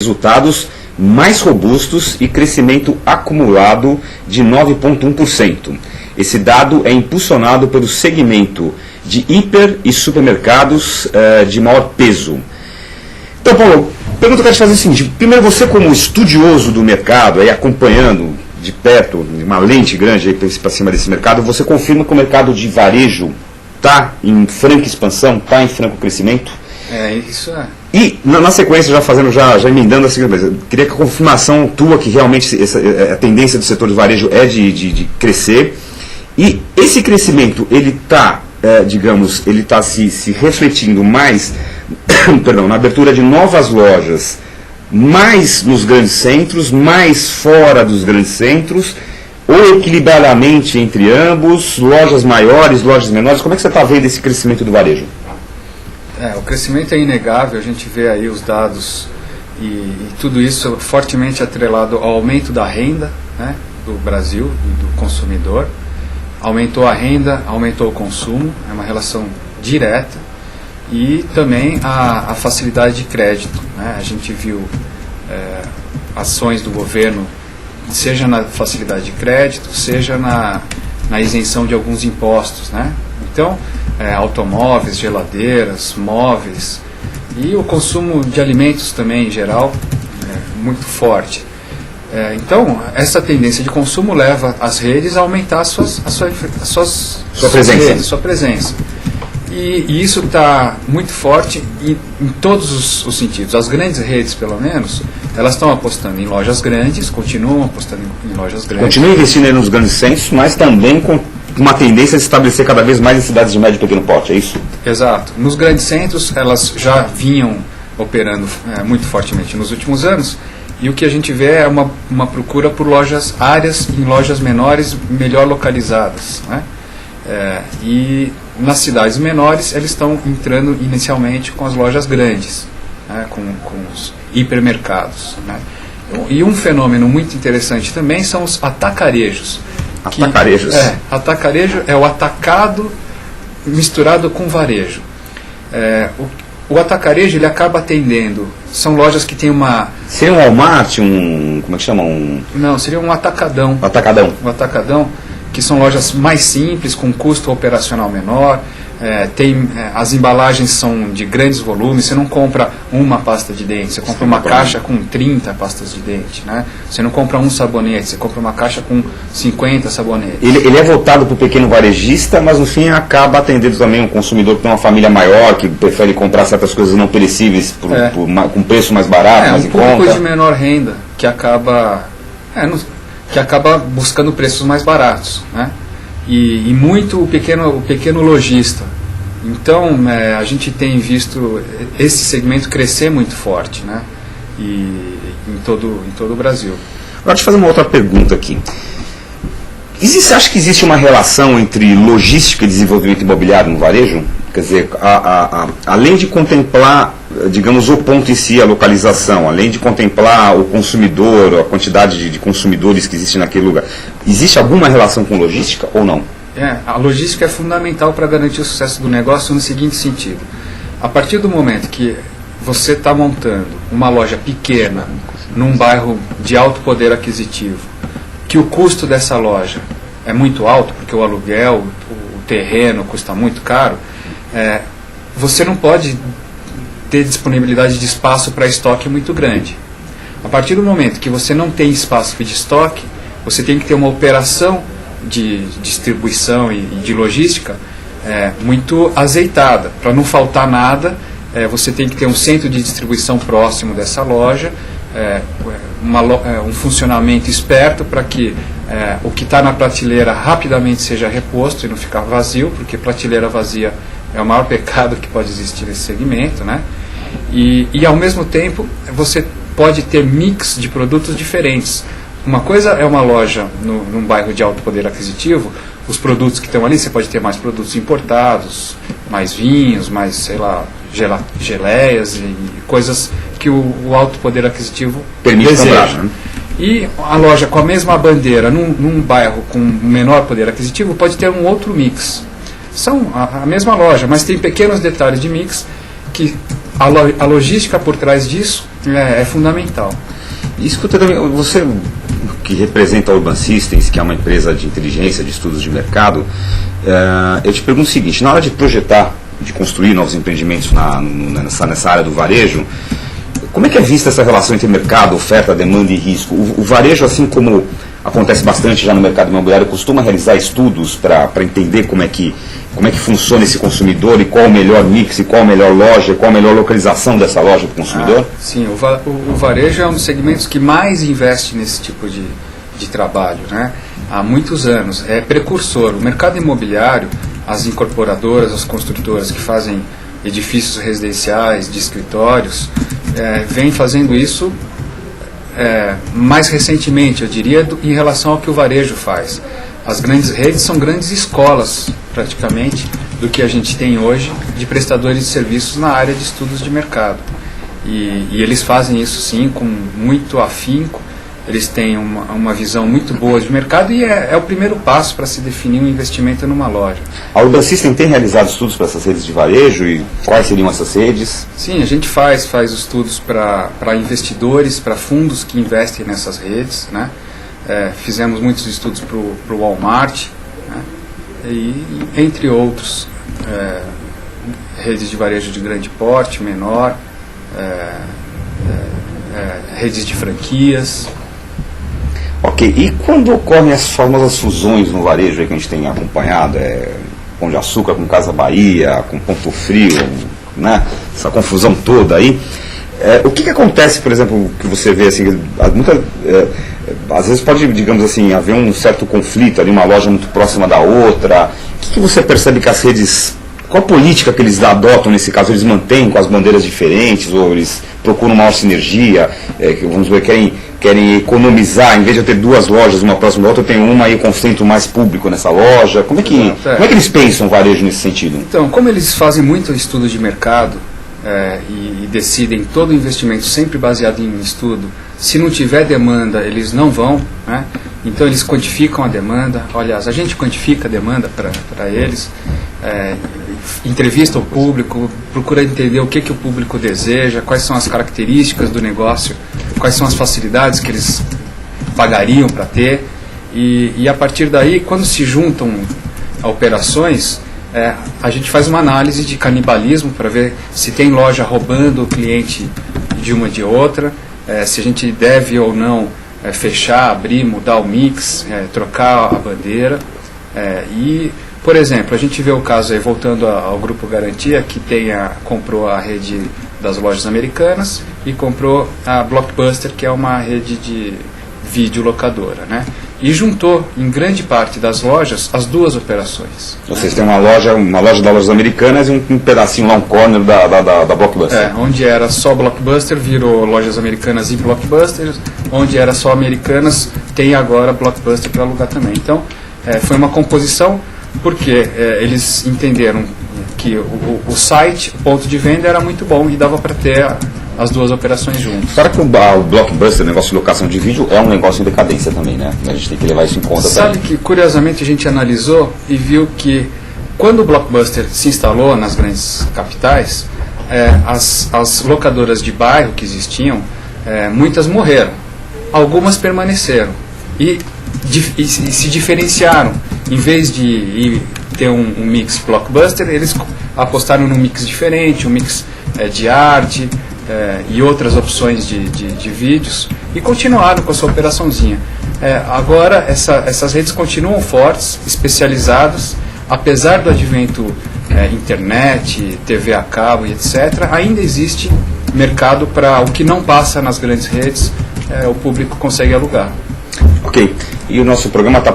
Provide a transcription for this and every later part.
resultados mais robustos e crescimento acumulado de 9,1%. Esse dado é impulsionado pelo segmento de hiper e supermercados de maior peso. Então, Paulo, a pergunta que eu quero te fazer é a seguinte: primeiro, você como estudioso do mercado, aí acompanhando de perto, uma lente grande para cima desse mercado, você confirma que o mercado de varejo está em franca expansão, está em franco crescimento? Isso é. E na sequência, já emendando a segunda vez, queria que a confirmação tua que realmente a tendência do setor de varejo é de crescer. E esse crescimento, ele está, ele está se refletindo mais na abertura de novas lojas, mais nos grandes centros, mais fora dos grandes centros, ou equilibradamente entre ambos, lojas maiores, lojas menores. Como é que você está vendo esse crescimento do varejo? O crescimento é inegável, a gente vê aí os dados e tudo isso fortemente atrelado ao aumento da renda, né, do Brasil, do consumidor. Aumentou a renda, aumentou o consumo, é uma relação direta, e também a facilidade de crédito, né? A gente viu ações do governo, seja na facilidade de crédito, seja na isenção de alguns impostos, né? Então, automóveis, geladeiras, móveis, e o consumo de alimentos também em geral muito forte. Então, essa tendência de consumo leva as redes a aumentar sua presença. E isso está muito forte em todos os sentidos. As grandes redes, pelo menos, elas estão apostando em lojas grandes, continuam apostando em lojas grandes. Continuam investindo nos grandes centros, mas também com uma tendência a se estabelecer cada vez mais em cidades de médio e pequeno porte, é isso? Exato. Nos grandes centros, elas já vinham operando muito fortemente nos últimos anos, e o que a gente vê é uma procura por áreas em lojas menores, melhor localizadas, né? E nas cidades menores, eles estão entrando inicialmente com as lojas grandes, né? com os hipermercados, né? E um fenômeno muito interessante também são os atacarejos. Atacarejos? Atacarejo é o atacado misturado com varejo. O atacarejo, ele acaba atendendo, são lojas que tem uma... Seria um Walmart, como é que chama? Não, seria um atacadão. Atacadão. Um atacadão, que são lojas mais simples, com custo operacional menor, as embalagens são de grandes volumes, você não compra uma pasta de dente, você compra uma caixa com 30 pastas de dente, né? Você não compra um sabonete, você compra uma caixa com 50 sabonetes. Ele é voltado para o pequeno varejista, mas no fim acaba atendendo também um consumidor que tem uma família maior, que prefere comprar certas coisas não perecíveis com preço mais barato, mais em conta. Público de menor renda, que acaba buscando preços mais baratos, né? E muito o pequeno lojista. Então, a gente tem visto esse segmento crescer muito forte, né? E em todo o Brasil. Agora, deixa eu fazer uma outra pergunta aqui. Você acha que existe uma relação entre logística e desenvolvimento imobiliário no varejo? Quer dizer, além de contemplar, digamos, o ponto em si, a localização, além de contemplar o consumidor, a quantidade de consumidores que existe naquele lugar, existe alguma relação com logística ou não? A logística é fundamental para garantir o sucesso do negócio no seguinte sentido. A partir do momento que você está montando uma loja pequena, num bairro de alto poder aquisitivo, que o custo dessa loja é muito alto, porque o aluguel, o terreno custa muito caro, você não pode ter disponibilidade de espaço para estoque muito grande. A partir do momento que você não tem espaço de estoque, você tem que ter uma operação de distribuição e de logística muito azeitada. Para não faltar nada, você tem que ter um centro de distribuição próximo dessa loja, um funcionamento esperto para que o que está na prateleira rapidamente seja reposto e não ficar vazio, porque prateleira vazia é o maior pecado que pode existir nesse segmento, né? E ao mesmo tempo você pode ter mix de produtos diferentes. Uma coisa é uma loja num bairro de alto poder aquisitivo, os produtos que estão ali, você pode ter mais produtos importados, mais vinhos, mais, sei lá, geleias e coisas que o alto poder aquisitivo permite deseja. Comprar, né? E a loja com a mesma bandeira num bairro com menor poder aquisitivo pode ter um outro mix. São a mesma loja, mas tem pequenos detalhes de mix que a logística por trás disso é fundamental. Escuta também, você que representa a Urban Systems, que é uma empresa de inteligência, de estudos de mercado, eu te pergunto o seguinte: na hora de projetar, de construir novos empreendimentos nessa área do varejo, como é que é vista essa relação entre mercado, oferta, demanda e risco? O varejo, assim como acontece bastante já no mercado imobiliário, costuma realizar estudos para entender como é que funciona esse consumidor e qual o melhor mix, e qual a melhor loja, qual a melhor localização dessa loja para o consumidor? Sim, o varejo é um dos segmentos que mais investe nesse tipo de trabalho, né? Há muitos anos. É precursor. O mercado imobiliário, as incorporadoras, as construtoras que fazem edifícios residenciais, de escritórios, vem fazendo isso mais recentemente, eu diria, em relação ao que o varejo faz. As grandes redes são grandes escolas, praticamente, do que a gente tem hoje de prestadores de serviços na área de estudos de mercado. E eles fazem isso, sim, com muito afinco. Eles têm uma visão muito boa de mercado e é o primeiro passo para se definir um investimento numa loja. A Urban System tem realizado estudos para essas redes de varejo e quais seriam essas redes? Sim, a gente faz estudos para investidores, para fundos que investem nessas redes, né? Fizemos muitos estudos para o Walmart, né? E entre outros, redes de varejo de grande porte, menor, redes de franquias. Ok, e quando ocorrem as famosas fusões no varejo aí que a gente tem acompanhado, Pão de Açúcar com Casa Bahia, com Ponto Frio, né? Essa confusão toda aí, o que acontece, por exemplo, que você vê assim, às vezes pode, digamos assim, haver um certo conflito ali, uma loja muito próxima da outra. O que você percebe que as redes, qual a política que eles adotam nesse caso? Eles mantêm com as bandeiras diferentes ou eles procuram maior sinergia, vamos ver, querem economizar, em vez de eu ter duas lojas, uma próxima da outra, eu tenho uma e eu concentro mais público nessa loja? Como é que eles pensam o varejo nesse sentido? Então, como eles fazem muito estudo de mercado e decidem todo o investimento sempre baseado em estudo, se não tiver demanda, eles não vão, né? Então eles quantificam a demanda. Aliás, a gente quantifica a demanda para eles, entrevista o público, procura entender o que o público deseja, quais são as características do negócio, quais são as facilidades que eles pagariam para ter, e a partir daí, quando se juntam operações, a gente faz uma análise de canibalismo para ver se tem loja roubando o cliente de uma de outra, se a gente deve ou não fechar, abrir, mudar o mix, trocar a bandeira. E, por exemplo, a gente vê o caso aí, voltando ao Grupo Garantia, que comprou a rede das lojas americanas e comprou a Blockbuster, que é uma rede de videolocadora, né? E juntou em grande parte das lojas as duas operações. Vocês têm uma loja das lojas americanas e um pedacinho lá, um corner da Blockbuster. Onde era só Blockbuster virou lojas americanas e Blockbuster, onde era só americanas tem agora Blockbuster para alugar também. Então foi uma composição porque eles entenderam que o site, o ponto de venda era muito bom e dava para ter as duas operações juntas. Claro que o Blockbuster, o negócio de locação de vídeo, é um negócio em decadência também, né? A gente tem que levar isso em conta. Sabe que, curiosamente, a gente analisou e viu que quando o Blockbuster se instalou nas grandes capitais, as locadoras de bairro que existiam, muitas morreram. Algumas permaneceram e se diferenciaram. Em vez de ter um mix Blockbuster, eles apostaram num mix diferente, um mix de arte, e outras opções de vídeos, e continuaram com a sua operaçãozinha. Agora essas redes continuam fortes, especializadas, apesar do advento internet, TV a cabo e etc., ainda existe mercado para o que não passa nas grandes redes, o público consegue alugar. Ok, e o nosso programa está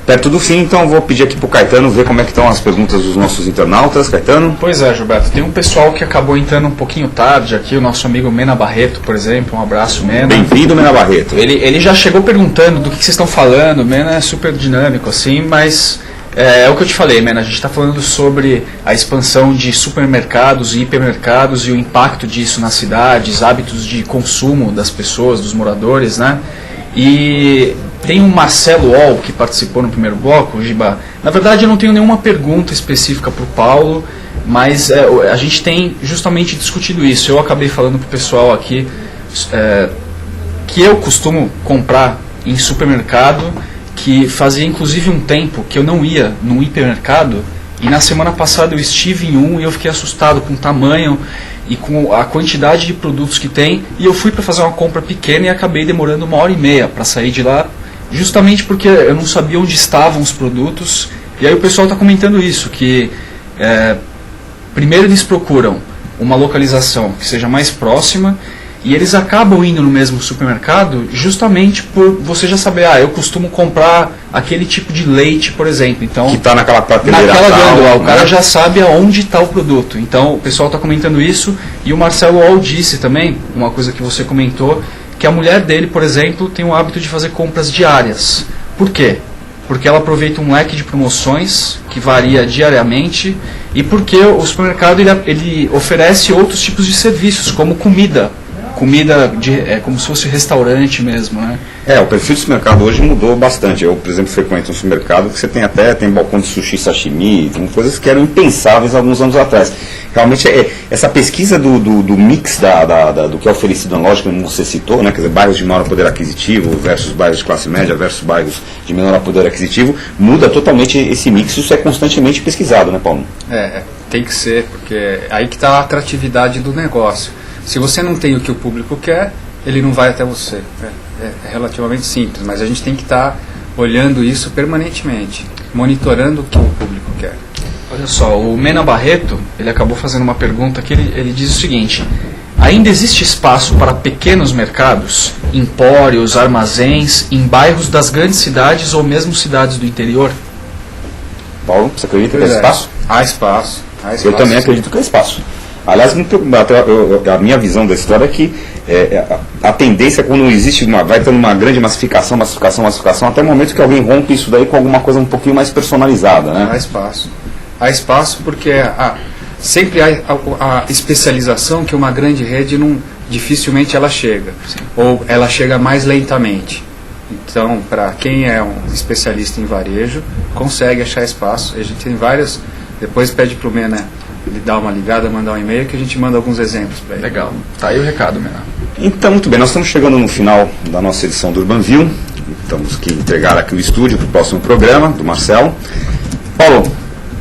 perto do fim, então vou pedir aqui para o Caetano ver como é que estão as perguntas dos nossos internautas. Caetano? Pois é, Gilberto, tem um pessoal que acabou entrando um pouquinho tarde aqui, o nosso amigo Mena Barreto, por exemplo. Um abraço, Mena. Bem-vindo, Mena Barreto. Ele já chegou perguntando do que vocês estão falando. O Mena é super dinâmico, assim, mas é o que eu te falei, Mena, a gente está falando sobre a expansão de supermercados e hipermercados e o impacto disso nas cidades, hábitos de consumo das pessoas, dos moradores, né? E tem um Marcelo Ol que participou no primeiro bloco, Giba. Na verdade, eu não tenho nenhuma pergunta específica para o Paulo. Mas a gente tem justamente discutido isso. Eu acabei falando para o pessoal aqui que eu costumo comprar em supermercado, que fazia inclusive um tempo que eu não ia num hipermercado, e na semana passada eu estive em um e eu fiquei assustado com o tamanho e com a quantidade de produtos que tem, e eu fui para fazer uma compra pequena e acabei demorando 1h30 para sair de lá, justamente porque eu não sabia onde estavam os produtos. E aí o pessoal está comentando isso, que primeiro eles procuram uma localização que seja mais próxima, e eles acabam indo no mesmo supermercado justamente por você já saber, eu costumo comprar aquele tipo de leite, por exemplo. Então, que está naquela prateleira naquela gôndola, o cara né? já sabe aonde está o produto. Então o pessoal está comentando isso, e o Marcelo All disse também, uma coisa que você comentou, que a mulher dele, por exemplo, tem o hábito de fazer compras diárias. Por quê? Porque ela aproveita um leque de promoções que varia diariamente, e porque o supermercado ele oferece outros tipos de serviços, como comida como se fosse restaurante mesmo, né? O perfil do supermercado hoje mudou bastante. Eu, por exemplo, frequento um supermercado que você tem balcão de sushi, sashimi, tem coisas que eram impensáveis alguns anos atrás. Realmente, essa pesquisa do mix do que é oferecido na loja, como você citou, né, quer dizer, bairros de maior poder aquisitivo versus bairros de classe média versus bairros de menor poder aquisitivo, muda totalmente esse mix. Isso é constantemente pesquisado, né, Paulo? Tem que ser, porque é aí que está a atratividade do negócio. Se você não tem o que o público quer, ele não vai até você. É relativamente simples, mas a gente tem que estar olhando isso permanentemente, monitorando o que o público quer. Olha só, o Mena Barreto, ele acabou fazendo uma pergunta que ele diz o seguinte: ainda existe espaço para pequenos mercados, empórios, armazéns, em bairros das grandes cidades ou mesmo cidades do interior? Paulo, você acredita que há espaço? Há espaço. Eu também acredito que há espaço. Aliás, a minha visão da história é que a tendência, quando existe vai tendo uma grande massificação, até o momento que alguém rompe isso daí com alguma coisa um pouquinho mais personalizada, né? Há espaço. Há espaço porque sempre há a especialização que uma grande rede dificilmente ela chega. Sim. Ou ela chega mais lentamente. Então, para quem é um especialista em varejo, consegue achar espaço. A gente tem várias. Depois pede para o Mena ele dar uma ligada, mandar um e-mail, que a gente manda alguns exemplos para ele. Legal. Tá aí o recado, Mena. Então, muito bem, nós estamos chegando no final da nossa edição do Urban View. Temos que entregar aqui o estúdio para o próximo programa, do Marcelo. Paulo,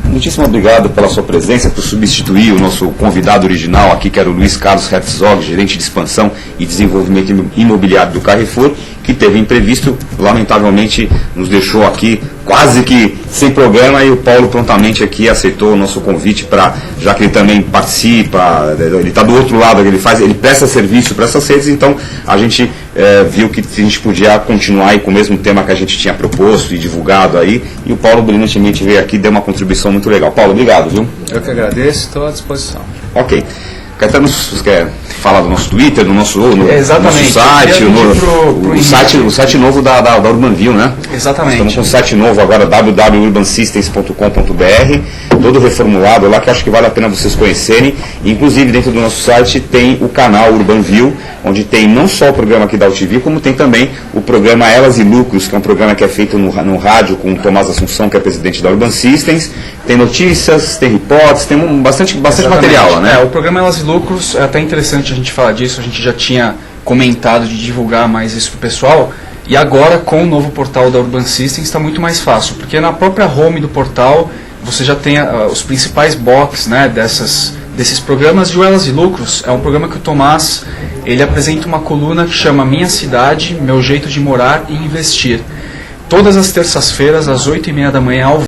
muitíssimo obrigado pela sua presença, por substituir o nosso convidado original aqui, que era o Luiz Carlos Herzog, gerente de expansão e desenvolvimento imobiliário do Carrefour, que teve imprevisto, lamentavelmente nos deixou aqui quase que sem programa, e o Paulo prontamente aqui aceitou o nosso convite já que ele também participa, ele está do outro lado, ele presta serviço para essas redes, então a gente viu que a gente podia continuar aí com o mesmo tema que a gente tinha proposto e divulgado aí, e o Paulo brilhantemente veio aqui e deu uma contribuição muito legal. Paulo, obrigado, viu? Eu que agradeço, estou à disposição. Ok. Caetano, você quer falar do nosso Twitter, do nosso site, o site novo da Urban View, né? Exatamente. Estamos com um site novo agora, www.urbansystems.com.br, todo reformulado lá, que acho que vale a pena vocês conhecerem. Inclusive, dentro do nosso site tem o canal Urban View, onde tem não só o programa aqui da UTV, como tem também o programa Elas e Lucros, que é um programa que é feito no rádio com o Tomás Assunção, que é presidente da Urban Systems. Tem notícias, tem reportes, tem bastante material lá, né? O programa Elas e Lucros, é até interessante a gente falar disso, a gente já tinha comentado de divulgar mais isso para o pessoal, e agora com o novo portal da Urban Systems está muito mais fácil, porque na própria home do portal você já tem os principais box, né, desses programas. De Elas e Lucros é um programa que o Tomás ele apresenta uma coluna que chama Minha Cidade, Meu Jeito de Morar e Investir. Todas as terças-feiras, às 8h30 da manhã, ao